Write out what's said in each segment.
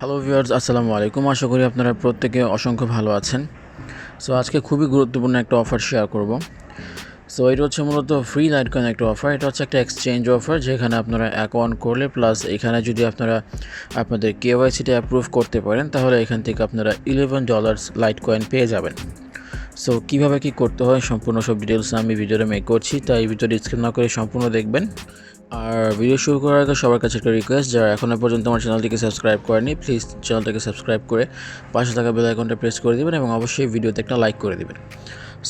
Hello viewers, আসসালামু আলাইকুম। আশা করি আপনারা প্রত্যেকে অসংখ্য ভালো আছেন। সো আজকে খুবই গুরুত্বপূর্ণ একটা অফার শেয়ার করব। সো এটা হচ্ছে মূলত ফ্রি লাইটকয়েন একটা অফার। এটা হচ্ছে একটা এক্সচেঞ্জ অফার, যেখানে আপনারা অ্যাকাউন্ট করলে প্লাস এখানে যদি আপনারা আপনাদের কেওয়াইসিটা অ্যাপ্রুভ করতে পারেন, তাহলে এখান থেকে আপনারা $11 লাইটকয়েন পেয়ে যাবেন। সো কীভাবে কী করতে হয় সম্পূর্ণ সব ডিটেলস আমি ভিডিওতে মেক করছি, তাই ভিডিওটি স্কিপ না করে সম্পূর্ণ দেখবেন। আর ভিডিও শুরু করার আগে সবার কাছে একটা রিকোয়েস্ট, যারা এখনও পর্যন্ত আমার চ্যানেলটিকে সাবস্ক্রাইব করেনি, প্লিজ চ্যানেলটাকে সাবস্ক্রাইব করে পাশে থাকা বেল আইকনটা প্রেস করে দেবেন এবং অবশ্যই ভিডিওতে একটা লাইক করে দেবেন।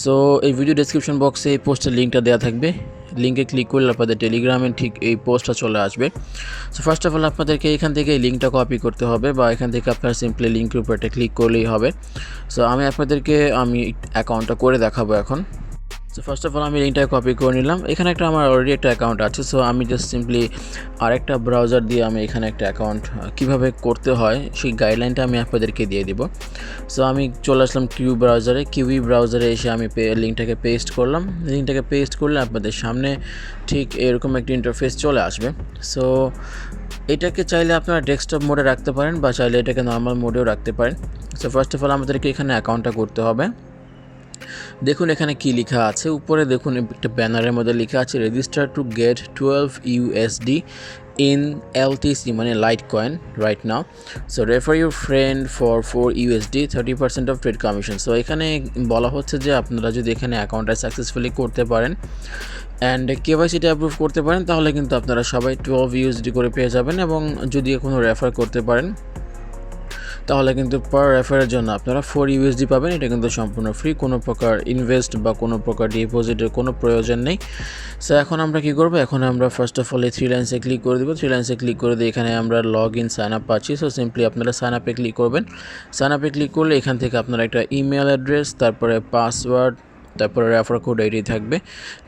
সো এই ভিডিও ডেসক্রিপশন বক্সে এই পোস্টের লিঙ্কটা দেওয়া থাকবে। লিঙ্কে ক্লিক করলে আপনাদের টেলিগ্রামে ঠিক এই পোস্টটা চলে আসবে। সো ফার্স্ট অফ অল আপনাদেরকে এখান থেকে এই লিঙ্কটা কপি করতে হবে, বা এখান থেকে আপনারা সিম্পলি লিঙ্কের উপর একটা ক্লিক করলেই হবে। সো আমি আপনাদেরকে অ্যাকাউন্টটা করে দেখাবো এখন। সো ফার্স্ট অফ অল আমি লিঙ্কটা কপি করে নিলাম। এখানে আমার অলরেডি একটা অ্যাকাউন্ট আছে। সো আমি জাস্ট সিম্পলি আরেকটা ব্রাউজার দিয়ে আমি এখানে একটা অ্যাকাউন্ট কীভাবে করতে হয় সেই গাইডলাইনটা আমি আপনাদেরকে দিয়ে দিব। সো আমি চলে আসলাম কিউই ব্রাউজারে এসে আমি লিঙ্কটাকে পেস্ট করলাম। লিঙ্কটাকে পেস্ট করলে আপনাদের সামনে ঠিক এরকম একটা ইন্টারফেস চলে আসবে। সো এটাকে চাইলে আপনারা ডেস্কটপ মোডে রাখতে পারেন, বা চাইলে এটাকে নর্মাল মোডেও রাখতে পারেন। সো ফার্স্ট অফ অল আমাদেরকে এখানে অ্যাকাউন্টটা করতে হবে। দেখুন এখানে কি লেখা আছে, উপরে দেখুন একটা ব্যানারের মধ্যে লেখা আছে register to get 12 USD in LTC মানে Litecoin right now. So refer your friend for 4 USD 30% of trade commission. So এখানে বলা হচ্ছে যে আপনারা যদি এখানে অ্যাকাউন্টটা সাকসেসফুলি করতে পারেন অ্যান্ড কেওয়াইসিটা অ্যাপ্রুভ করতে পারেন, তাহলে কিন্তু আপনারা সবাই 12 USD করে পেয়ে যাবেন। এবং যদি কোনো রেফার করতে পারেন, তাহলে কিন্তু পার রেফারের জন্য আপনারা 4 USD পাবেন। এটা কিন্তু সম্পূর্ণ ফ্রি, কোনো প্রকার ইনভেস্ট বা কোনো প্রকার ডিপোজিটের কোনো প্রয়োজন নেই। সো এখন আমরা কী করবো, এখন আমরা ফার্স্ট অফ অল এই 3 লাইন্সে ক্লিক করে দেবো। 3 লাইন্সে ক্লিক করে দিয়ে এখানে আমরা লগ ইন সাইন আপ পাচ্ছি। সো সিম্পলি আপনারা সাইন আপে ক্লিক করবেন। সাইন আপে ক্লিক করলে এখান থেকে আপনারা একটা ইমেল অ্যাড্রেস, তারপরে পাসওয়ার্ড, তারপরে রেফার কোড এটি থাকবে।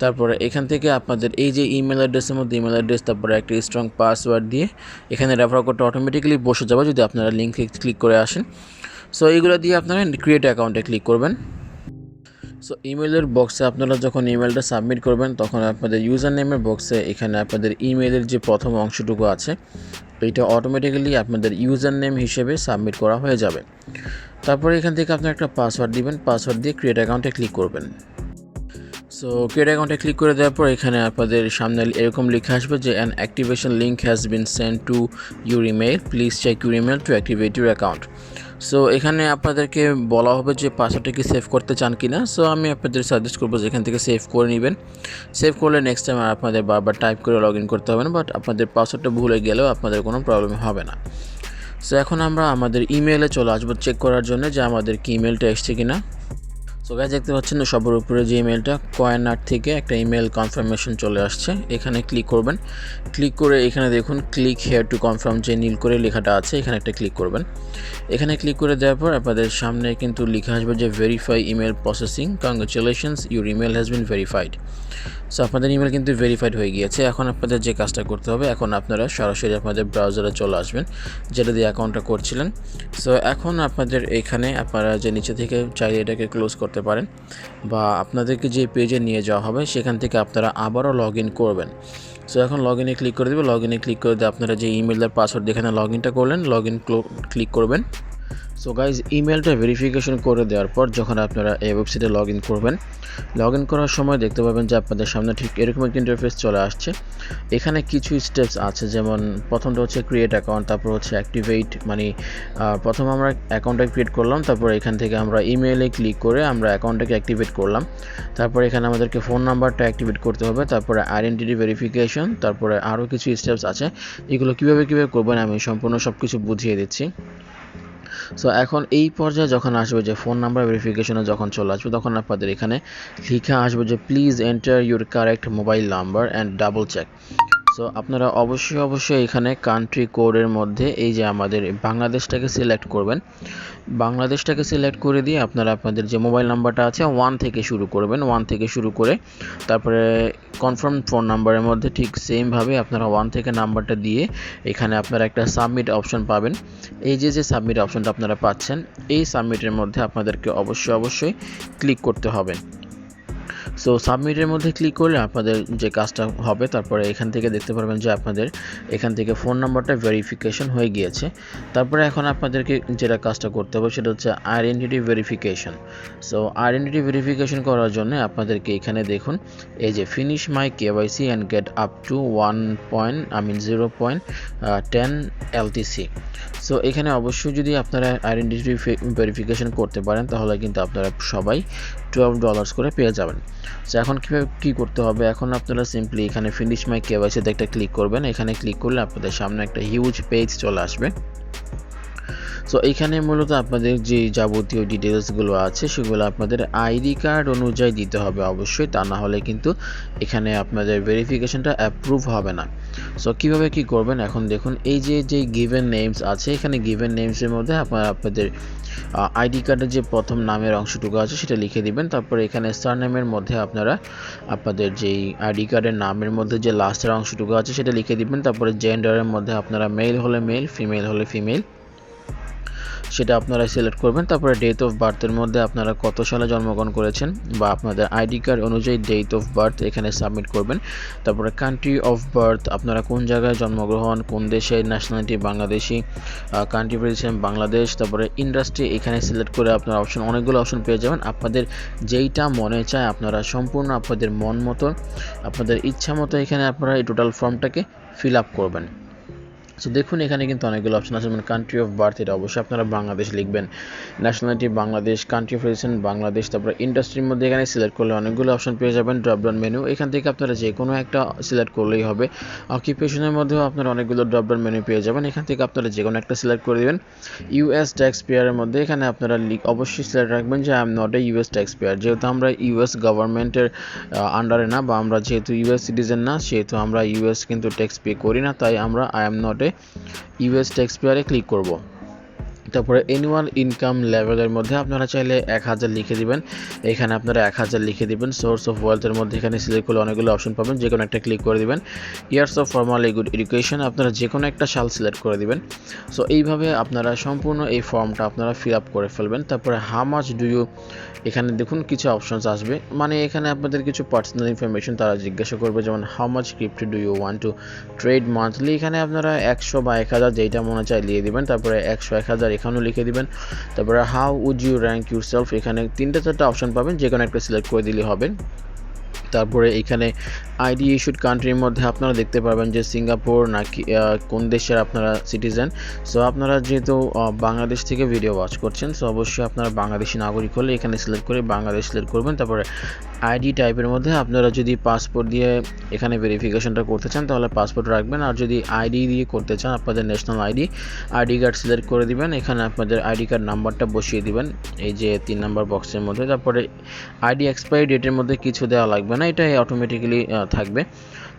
তারপরে এখান থেকে আপনাদের এই যে ইমেল অ্যাড্রেসের মধ্যে ইমেল অ্যাড্রেস, তারপরে একটা স্ট্রং পাসওয়ার্ড দিয়ে এখানে রেফার কোডটা অটোমেটিক্যালি বসে যাবে যদি আপনারা লিঙ্কে ক্লিক করে আসেন। সো এইগুলো দিয়ে আপনারা ক্রিয়েট অ্যাকাউন্টে ক্লিক করবেন। সো ইমেলের বক্সে আপনারা যখন ইমেলটা সাবমিট করবেন, তখন আপনাদের ইউজার নেমের বক্সে এখানে আপনাদের ইমেলের যে প্রথম অংশটুকু আছে এইটা অটোমেটিক্যালি আপনাদের ইউজার নেম হিসেবে সাবমিট করা হয়ে যাবে। তারপরে এখান থেকে আপনারা একটা পাসওয়ার্ড দিবেন, পাসওয়ার্ড দিয়ে ক্রিয়েট অ্যাকাউন্টে ক্লিক করবেন। সো ক্রিয়েট অ্যাকাউন্টে ক্লিক করে দেওয়ার পর এখানে আপনাদের সামনে এরকম লেখা আসবে যে an activation link has been send to your email, please check your email to activate your account. So এখানে আপনাদেরকে বলা হবে যে পাসওয়ার্ডটা কি সেভ করতে চান কি না। সো আমি আপনাদের সাজেস্ট করবো যে এখান থেকে সেভ করে নেবেন। সেভ করলে নেক্সট টাইম আর আপনাদের বারবার টাইপ করে লগ ইন করতে হবে না, বাট আপনাদের পাসওয়ার্ডটা ভুলে গেলেও আপনাদের কোনো প্রবলেম হবে না। সো এখন আমরা আমাদের ইমেলে চলে আসবো চেক করার জন্য যে আমাদের কি ইমেলটা এসছে কিনা। সো গাইস দেখতে পাচ্ছেন না সবার উপরে যে ইমেলটা কয়েনাট থেকে একটা ইমেল কনফার্মেশন চলে আসছে। এখানে ক্লিক করবেন। ক্লিক করে এখানে দেখুন ক্লিক হেয়ার টু কনফার্ম যে নীল করে লেখাটা আছে, এখানে একটা ক্লিক করবেন। এখানে ক্লিক করে দেওয়ার পর আপনাদের সামনে কিন্তু লেখা আসবে যে verify email processing, congratulations your email has been verified. So আপনাদের ইমেল কিন্তু ভেরিফাইড হয়ে গিয়েছে। এখন আপনাদের যে কাজটা করতে হবে, এখন আপনারা সরাসরি আপনাদের ব্রাউজারে চলে আসবেন যেটা দিয়ে অ্যাকাউন্টটা করছিলেন। সো এখন আপনাদের এখানে আপনারা যে নিচে থেকে চাইলে এটাকে ক্লোজ করতে পারেন, বা আপনাদেরকে যে পেজে নিয়ে যাওয়া হবে সেখান থেকে আপনারা আবারও লগ ইন করবেন। সো এখন লগ ইনে ক্লিক করে দেবেন। লগ ইনে ক্লিক করে দিয়ে আপনারা যে ইমেলের পাসওয়ার্ড এখানে লগ ইনটা করলেন, লগ ইন ক্লিক করবেন। সো গাইজ ইমেলটা ভেরিফিকেশন করে দেওয়ার পর যখন আপনারা এই ওয়েবসাইটে লগ ইন করবেন, লগ ইন করার সময় দেখতে পাবেন যে আপনাদের সামনে ঠিক এরকম একটা ইন্টারফেস চলে আসছে। এখানে কিছু স্টেপস আছে, যেমন প্রথমটা হচ্ছে ক্রিয়েট অ্যাকাউন্ট, তারপর হচ্ছে অ্যাক্টিভেট মানে প্রথম আমরা অ্যাকাউন্টটা ক্রিয়েট করলাম, তারপর এখান থেকে আমরা ইমেলে ক্লিক করে আমরা অ্যাকাউন্টটাকে অ্যাক্টিভেট করলাম। তারপর এখানে আমাদেরকে ফোন নাম্বারটা অ্যাক্টিভেট করতে হবে, তারপরে আইডেন্টিটি ভেরিফিকেশন, তারপরে আরও কিছু স্টেপস আছে। এগুলো কীভাবে করবেন আমি সম্পূর্ণ সব কিছু বুঝিয়ে দিচ্ছি। সো এখন এই পর্যায়ে যখন আসবে যে ফোন নাম্বার ভেরিফিকেশনে যখন চলে আসবে, তখন আপনাদের এখানে লেখা আসবে যে please enter your correct mobile number and double check. So আপনারা অবশ্যই এখানে কান্ট্রি কোডের মধ্যে এই যে আমাদের বাংলাদেশটাকে সিলেক্ট করবেন। বাংলাদেশটাকে সিলেক্ট করে দিয়ে আপনারা আপনাদের যে মোবাইল নাম্বারটা আছে 1 থেকে শুরু করবেন। 1 থেকে শুরু করে তারপরে কনফার্ম ফোন নাম্বারের মধ্যে ঠিক সেমভাবে আপনারা 1 থেকে নাম্বারটা দিয়ে এখানে আপনারা একটা সাবমিট অপশন পাবেন। এই যে সাবমিট অপশনটা আপনারা পাচ্ছেন, এই সাবমিটের মধ্যে আপনাদেরকে অবশ্যই ক্লিক করতে হবে। সো সাবমিটের মধ্যে ক্লিক করলে আপনাদের যে কাজটা হবে, তারপরে এখান থেকে দেখতে পারবেন যে আপনাদের এখান থেকে ফোন নাম্বারটা ভেরিফিকেশন হয়ে গিয়েছে। তারপরে এখন আপনাদেরকে যেটা কাজটা করতে হবে সেটা হচ্ছে identity verification. So identity verification করার জন্য আপনাদেরকে এখানে দেখুন এই যে finish my KYC and get up to 0.10 LTC। So এখানে অবশ্যই যদি আপনারা আইডেন্টিটি ভেরিফিকেশন করতে পারেন তাহলে কিন্তু আপনারা সবাই $12 করে পেয়ে যাবেন। সো এখন কীভাবে কী করতে হবে, এখন আপনারা সিম্পলি এখানে ফিনিশ মাই কেওয়াইসিতে একটা ক্লিক করবেন। এখানে ক্লিক করলে আপনাদের সামনে একটা হিউজ পেজ চলে আসবে। সো এইখানে মূলত আপনাদের যে যাবতীয় ডিটেলসগুলো আছে সেগুলো আপনাদের আইডি কার্ড অনুযায়ী দিতে হবে অবশ্যই, তা না হলে কিন্তু এখানে আপনাদের ভেরিফিকেশনটা অ্যাপ্রুভ হবে না। সো কীভাবে কী করবেন, এখন দেখুন এই যে গিভেন নেমস আছে, এখানে গিভেন নেমসের মধ্যে আপনাদের আইডি কার্ডের যে প্রথম নামের অংশটুকু আছে সেটা লিখে দিবেন। তারপরে এখানে সারনেমের মধ্যে আপনারা আপনাদের যেই আইডি কার্ডের নামের মধ্যে যে লাস্টের অংশটুকু আছে সেটা লিখে দিবেন। তারপরে জেন্ডারের মধ্যে আপনারা মেল হলে মেল, ফিমেল হলে ফিমেল সেটা আপনারা সিলেক্ট করবেন। তারপরে ডেট অফ বার্থের মধ্যে আপনারা কত সালে জন্মগ্রহণ করেছেন বা আপনাদের আইডি কার্ড অনুযায়ী ডেট অফ বার্থ এখানে সাবমিট করবেন। তারপরে কান্ট্রি অফ বার্থ, আপনারা কোন জায়গায় জন্মগ্রহণ, কোন দেশে, nationality Bangladeshi, country president Bangladesh. তারপরে ইন্ডাস্ট্রি এখানে সিলেক্ট করে আপনারা অনেকগুলো অপশন পেয়ে যাবেন। আপনাদের যেইটা মনে চায় আপনারা সম্পূর্ণ আপনাদের মন মতো, আপনাদের ইচ্ছা মতো এখানে আপনারা এই টোটাল ফর্মটাকে ফিল আপ করবেন। সো দেখুন এখানে কিন্তু অনেকগুলো অপশন আছে, যেমন কান্ট্রি অফ বার্থ এটা অবশ্যই আপনারা বাংলাদেশ লিখবেন, nationality Bangladesh, country of registration Bangladesh. তারপরে ইন্ডাস্ট্রির মধ্যে এখানে সিলেক্ট করলে অনেকগুলো অপশন পেয়ে যাবেন, ড্রপডাউন মেনু, এখান থেকে আপনারা যে কোনো একটা সিলেক্ট করলেই হবে। অকুপেশনের মধ্যেও আপনারা অনেকগুলো ড্রপডাউন মেনু পেয়ে যাবেন, এখান থেকে আপনারা যে কোনো একটা সিলেক্ট করে দেবেন। ইউএস ট্যাক্স পেয়ারের মধ্যে এখানে আপনারা অবশ্যই সিলেক্ট রাখবেন যে I am not a US tax payer, যেহেতু আমরা ইউএস গভর্নমেন্টের আন্ডারে না, বা আমরা যেহেতু ইউএস সিটিজেন না, সেহেতু আমরা ইউএস কিন্তু ট্যাক্স পে করি না, তাই আমরা I am not a US tax পেয়ারে ক্লিক করব। তারপরে অ্যানুয়াল ইনকাম লেভেলের মধ্যে আপনারা চাইলে 1000 লিখে দিবেন, এখানে আপনারা 1000 লিখে দিবেন। সোর্স অফ ওয়েলথের মধ্যে এখানে সিলেক্ট করলে অনেকগুলো অপশন পাবেন, যে কোনো একটা ক্লিক করে দিবেন। Years of formal good education আপনারা যে কোনো একটা সাল সিলেক্ট করে দিবেন। সো এইভাবে আপনারা সম্পূর্ণ এই ফর্মটা আপনারা ফিল আপ করে ফেলবেন। তারপরে হাউ মাচ ডু ইউ, এখানে দেখুন কিছু অপশনস আসবে, মানে এখানে আপনাদের কিছু পার্সোনাল ইনফরমেশন তারা জিজ্ঞাসা করবে, যেমন how much crypto do you want to trade monthly, এখানে আপনারা 100 বা 1000 যেইটা মনে চায় দিয়ে দিবেন। তারপরে 100 1000 এখানেও লিখে দিবেন। তারপরে how would you rank yourself, এখানে 3-4টা অপশন পাবেন, যে কোনো একটা সিলেক্ট করে দিলে হবে। তারপরে এখানে আইডি ইস্যুড কান্ট্রির মধ্যে আপনারা দেখতে পারবেন যে সিঙ্গাপুর নাকি কোন দেশের আপনারা সিটিজেন। সো আপনারা যেহেতু বাংলাদেশ থেকে ভিডিও ওয়াচ করছেন, সো অবশ্যই আপনারা বাংলাদেশি নাগরিক হলে এখানে সিলেক্ট করে বাংলাদেশ সিলেক্ট করবেন। তারপরে আইডি টাইপের মধ্যে আপনারা যদি পাসপোর্ট দিয়ে এখানে ভেরিফিকেশনটা করতে চান তাহলে পাসপোর্ট রাখবেন, আর যদি আইডি দিয়ে করতে চান আপনাদের ন্যাশনাল আইডি কার্ড সিলেক্ট করে দিবেন, এখানে আপনাদের আইডি কার্ড নাম্বারটা বসিয়ে দিবেন এই যে 3 নাম্বার বক্সের মধ্যে। তারপরে আইডি এক্সপায়ারি ডেটের মধ্যে কিছু দেওয়া লাগবে না, এটা অটোমেটিক্যালি থাকবে।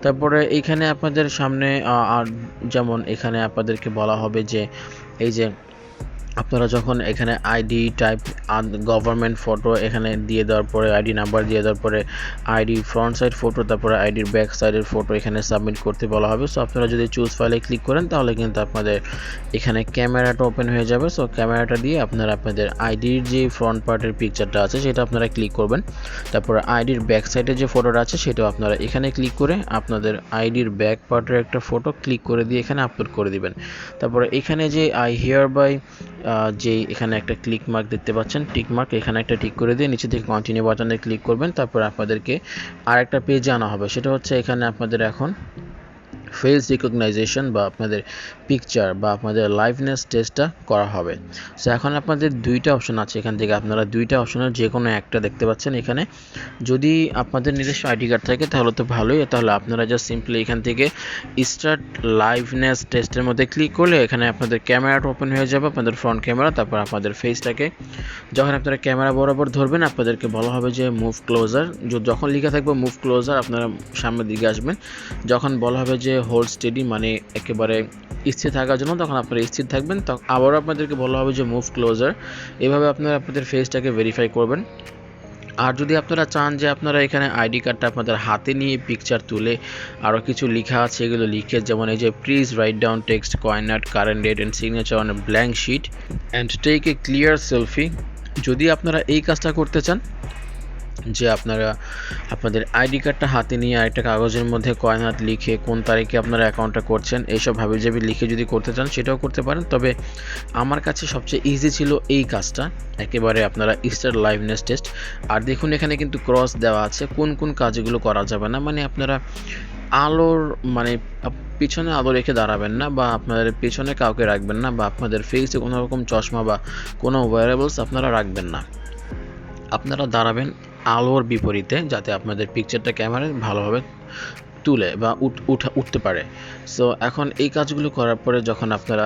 তারপরে এইখানে আপনাদের সামনে আর যেমন এখানে আপনাদেরকে বলা হবে যে এই যে আপনারা যখন এখানে আইডি টাইপ গভর্নমেন্ট ফটো এখানে দিয়ে দেওয়ার পরে আইডি নাম্বার দিয়ে দেওয়ার পরে আইডি ফ্রন্ট সাইড ফটো, তারপরে আইডির ব্যাক সাইডের ফটো এখানে সাবমিট করতে বলা হবে। সো আপনারা যদি চুজ ফাইলে ক্লিক করেন তাহলে কিন্তু আপনাদের এখানে ক্যামেরাটা ওপেন হয়ে যাবে। সো ক্যামেরাটা দিয়ে আপনারা আপনাদের আইডির যে ফ্রন্ট পার্টের পিকচারটা আছে সেটা আপনারা ক্লিক করবেন। তারপরে আইডির ব্যাক সাইডে যে ফটোটা আছে সেটাও আপনারা এখানে ক্লিক করে আপনাদের আইডির ব্যাক পার্টের একটা ফটো ক্লিক করে দিয়ে এখানে আপলোড করে দিবেন। তারপরে এখানে যে আই হিয়ার বাই যে এখানে একটা ক্লিক মার্ক দেখতে পাচ্ছেন, টিক মার্ক, এখানে একটা টিক করে দিয়ে নিচে থেকে কন্টিনিউ বাটনে ক্লিক করবেন। তারপর আপনাদেরকে আরেকটা পেজে আনা হবে, সেটা হচ্ছে এখানে আপনাদের এখন ফেস রিকগনাইজেশন বা আপনাদের পিকচার বা আপনাদের লাইভনেস টেস্টটা করা হবে। সো এখন আপনাদের দুইটা অপশন আছে, এখান থেকে আপনারা দুইটা অপশনের যে কোনো একটা দেখতে পাচ্ছেন। এখানে যদি আপনাদের নিজস্ব আইডি কার্ড থাকে তাহলে তো ভালোই, তাহলে আপনারা জাস্ট সিম্পলি এখান থেকে স্টার্ট লাইভনেস টেস্টের মধ্যে ক্লিক করলে এখানে আপনাদের ক্যামেরাটা ওপেন হয়ে যাবে, আপনাদের ফ্রন্ট ক্যামেরা। তারপর আপনাদের ফেসটাকে যখন আপনারা ক্যামেরা বরাবর ধরবেন আপনাদেরকে বলা হবে যে মুভ ক্লোজার, যখন লেখা থাকবে মুভ ক্লোজার আপনারা সামনের দিকে আসবেন। যখন বলা হবে যে হোল্ড স্টেডি মানে একেবারে স্থির থাকার জন্য, তখন আপনারা স্থির থাকবেন। তখন আবারও আপনাদেরকে বলা হবে যে মুভ ক্লোজার, এভাবে আপনারা আপনাদের ফেসটাকে ভেরিফাই করবেন। আর যদি আপনারা চান যে আপনারা এখানে আইডি কার্ডটা আপনাদের হাতে নিয়ে পিকচার তুলে আরও কিছু লেখা আছে এগুলো লিখে, যেমন এই যে please write down text Coinut current date and signature on a blank sheet and take a clear selfie, যদি আপনারা এই কাজটা করতে চান যে আপনারা আপনাদের আইডি কার্ডটা হাতে নিয়ে আরেকটা কাগজের মধ্যে Coinut লিখে কোন তারিখে আপনারা অ্যাকাউন্টটা করছেন এইসব হাবিজাবি লিখে যদি করতে চান সেটাও করতে পারেন। তবে আমার কাছে সবচেয়ে ইজি ছিল এই কাজটা, একেবারে আপনারা স্টার লাইভনেস টেস্ট। আর দেখুন এখানে কিন্তু ক্রস দেওয়া আছে কোন কোন কাজগুলো করা যাবে না, মানে আপনারা আলোর মানে পিছনে আলো রেখে দাঁড়াবেন না, বা আপনাদের পিছনে কাউকে রাখবেন না, বা আপনাদের ফেসে কোনো রকম চশমা বা কোনো ওয়্যারেবলস আপনারা রাখবেন না। আপনারা দাঁড়াবেন আলোর বিপরীতে, যাতে আপনাদের পিকচারটা ক্যামেরায় ভালোভাবে তুলে বা উঠতে পারে। সো এখন এই কাজগুলো করার পরে যখন আপনারা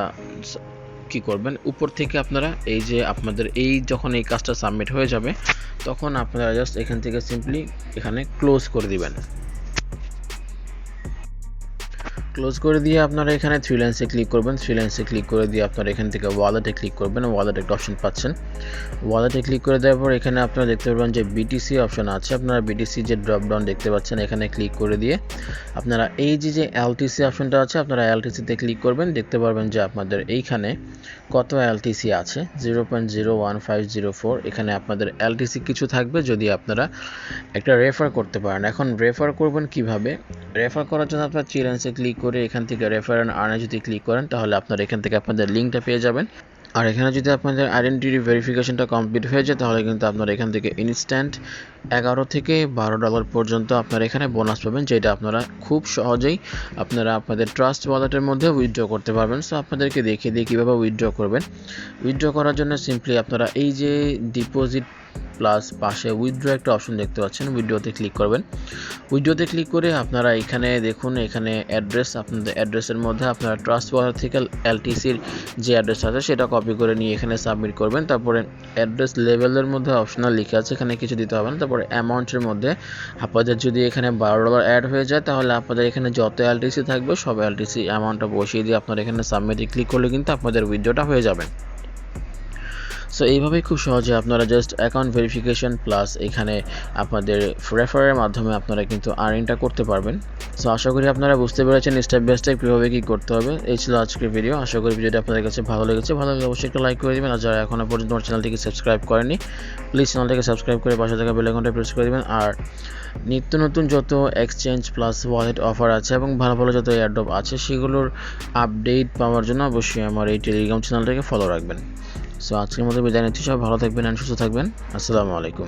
কি করবেন, উপর থেকে আপনারা এই যে আপনাদের এই যখন এই কাজটা সাবমিট হয়ে যাবে তখন আপনারা জাস্ট এখান থেকে সিম্পলি এখানে ক্লোজ করে দিবেন। ক্লোজ করে দিয়ে আপনারা এখানে থ্রি লাইন্সে ক্লিক করবেন। থ্রি লাইন্সে ক্লিক করে দিয়ে আপনারা এখান থেকে ওয়ালেটে ক্লিক করবেন। ওয়ালেট একটা অপশন পাচ্ছেন। ওয়ালেটে ক্লিক করে দেওয়ার পর এখানে আপনারা দেখতে পারবেন যে বিটিসি অপশন আছে। আপনারা বিটিসি যে ড্রপ ডাউন দেখতে পাচ্ছেন এখানে ক্লিক করে দিয়ে আপনারা এই যে এলটিসি অপশনটা আছে আপনারা এলটিসিতে ক্লিক করবেন। দেখতে পারবেন যে আপনাদের এইখানে কত এলটিসি আছে, 0.01504। এখানে আপনাদের এলটিসি কিছু থাকবে যদি আপনারা একটা রেফার করতে পারেন। এখন রেফার করবেন কিভাবে? রেফার করার জন্য আপনারা থ্রি লাইন্সে ক্লিক করে এখান থেকে রেফার অ্যান্ড আর্নে যদি ক্লিক করেন তাহলে আপনারা এখান থেকে আপনাদের লিঙ্কটা পেয়ে যাবেন। আর এখানে যদি আপনাদের আইডেন্টিটি ভেরিফিকেশনটা কমপ্লিট হয়ে যায় তাহলে কিন্তু আপনারা এখান থেকে ইনস্ট্যান্ট $11 থেকে $12 পর্যন্ত আপনারা এখানে বোনাস পাবেন, যেটা আপনারা খুব সহজেই আপনারা আপনাদের ট্রাস্ট ওয়ালেটের মধ্যে উইথড্র করতে পারবেন। সো আপনাদেরকে দেখিয়ে দিয়ে কীভাবে উইথড্র করবেন। উইথড্র করার জন্য সিম্পলি আপনারা এই যে ডিপোজিট প্লাস পাশে উইথড্র একটা অপশন দেখতে পাচ্ছেন, উইথড্রতে ক্লিক করবেন। উইথড্রতে ক্লিক করে আপনারা এখানে দেখুন এখানে অ্যাড্রেস, আপনাদের অ্যাড্রেসের মধ্যে আপনারা ট্রাস্ট ওয়ালেট থেকে এলটিসির যে অ্যাড্রেস আছে সেটা কপি করে নিয়ে এখানে সাবমিট করবেন। তারপরে অ্যাড্রেস লেভেলের মধ্যে অপশনাল লিখে আছে, এখানে কিছু দিতে হবে না। তারপরে অ্যামাউন্টের মধ্যে আপনাদের যদি এখানে $12 অ্যাড হয়ে যায় তাহলে আপনাদের এখানে যত এলটিসি থাকবে সব এলটিসি অ্যামাউন্টটা বসিয়ে দিয়ে আপনারা এখানে সাবমিটে ক্লিক করলে কিন্তু আপনাদের উইথড্রটা হয়ে যাবে। সো এইভাবেই খুব সহজে আপনারা জাস্ট অ্যাকাউন্ট ভেরিফিকেশন প্লাস এখানে আপনাদের রেফারের মাধ্যমে আপনারা কিন্তু আর্নিংটা করতে পারবেন। সো আশা করি আপনারা বুঝতে পেরেছেন স্টেপ বাই স্টেপ কীভাবে কী করতে হবে। এই ছিল আজকের ভিডিও। আশা করি ভিডিওটা আপনাদের কাছে ভালো লেগেছে। ভালো লাগলে অবশ্যই একটা লাইক করে দেবেন। আর যারা এখনও পর্যন্ত আমার চ্যানেলটিকে সাবস্ক্রাইব করেনি প্লিজ চ্যানেলটিকে সাবস্ক্রাইব করে পাশে থাকা বেল আইকনটা প্রেস করে দেবেন। আর নিত্য নতুন যত এক্সচেঞ্জ প্লাস ওয়ালেট অফার আছে এবং ভালো ভালো যত এয়ারড্রপ আছে সেগুলোর আপডেট পাওয়ার জন্য অবশ্যই আমার এই টেলিগ্রাম চ্যানেলটাকে ফলো রাখবেন। সো আজকের মতো বিদায় নিচ্ছি। সব ভালো থাকবেন আর সুস্থ থাকবেন। আসসালামু আলাইকুম।